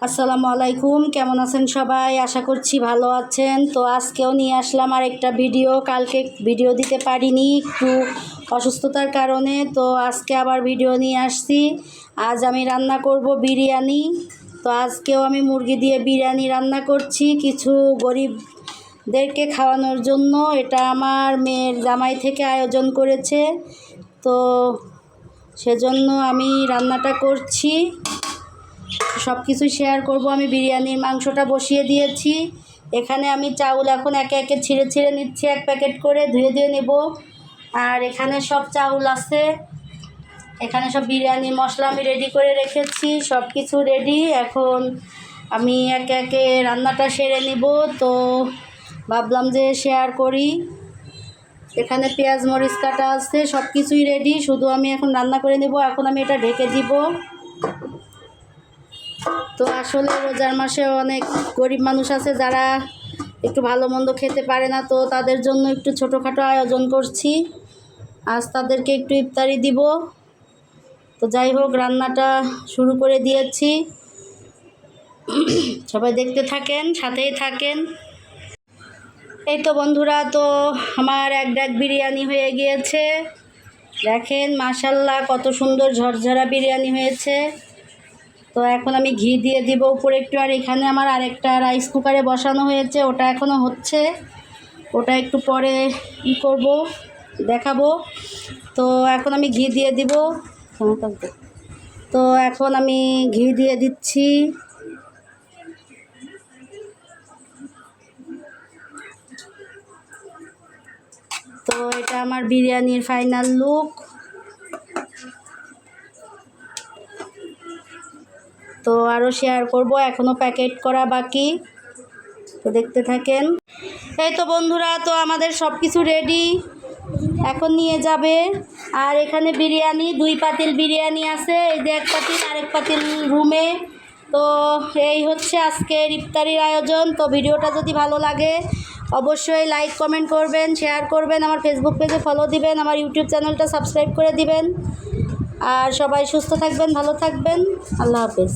আসসালামু আলাইকুম, কেমন আছেন সবাই? আশা করছি ভালো আছেন। তো আজকেও নিয়ে আসলাম আর একটা ভিডিও। কালকে ভিডিও দিতে পারিনি একটু অসুস্থতার কারণে, তো আজকে আবার ভিডিও নিয়ে আসছি। আজ আমি রান্না করব বিরিয়ানি। তো আজকেও আমি মুরগি দিয়ে বিরিয়ানি রান্না করছি কিছু গরিবদেরকে খাওয়ানোর জন্য। এটা আমার মেয়ের জামাই থেকে আয়োজন করেছে, তো সেজন্য আমি রান্নাটা করছি। সব কিছু শেয়ার করব। আমি বিরিয়ানির মাংসটা বসিয়ে দিয়েছি। এখানে আমি চাউল এখন একে একে ছিঁড়ে ছিঁড়ে নিচ্ছি, এক প্যাকেট করে ধুয়ে ধুয়ে নেব। আর এখানে সব চাউল আছে, এখানে সব বিরিয়ানির মশলা আমি রেডি করে রেখেছি, সব কিছু রেডি। এখন আমি একে একে রান্নাটা সেরে নিব, তো ভাবলাম যে শেয়ার করি। এখানে পেঁয়াজ মরিচ কাটা আছে, সব কিছুই রেডি, শুধু আমি এখন রান্না করে নেব। এখন আমি এটা ঢেকে দিব। তো আসলে রোজার মাসে অনেক গরিব মানুষ আছে যারা একটু ভালো মন্দ খেতে পারে না, তো তাদের জন্য একটু ছোটোখাটো আয়োজন করছি। আজ তাদেরকে একটু ইফতারি দিব। তো যাই হোক, রান্নাটা শুরু করে দিয়েছি। সবাই দেখতে থাকেন, সাথেই থাকেন। এই তো বন্ধুরা, তো আমার এক ডাক বিরিয়ানি হয়ে গিয়েছে। দেখেন মাশাআল্লাহ, কত সুন্দর ঝরঝরা বিরিয়ানি হয়েছে। তো এখন আমি ঘি দিয়ে দিব উপরে একটু। আর এখানে আমার আরেকটা রাইস কুকারে বসানো হয়েছে, ওটা এখনও হচ্ছে, ওটা একটু পরে করব, দেখাবো। তো এখন আমি ঘি দিয়ে দিব। তো এখন আমি ঘি দিয়ে দিচ্ছি। তো এটা আমার বিরিয়ানির ফাইনাল লুক। তো আরও শেয়ার করব, এখনও প্যাকেট করা বাকি, তো দেখতে থাকেন। এই তো বন্ধুরা, তো আমাদের সব কিছু রেডি, এখন নিয়ে যাবে। আর এখানে বিরিয়ানি 2 পাতিল বিরিয়ানি আছে, এই যে 1 পাতিল, আরেক পাতিল রুমে। তো এই হচ্ছে আজকের ইফতারির আয়োজন। তো ভিডিওটা যদি ভালো লাগে অবশ্যই লাইক কমেন্ট করবেন, শেয়ার করবেন, আমার ফেসবুক পেজে ফলো দিবেন, আমার ইউটিউব চ্যানেলটা সাবস্ক্রাইব করে দিবেন। আর সবাই সুস্থ থাকবেন, ভালো থাকবেন। আল্লাহ হাফেজ।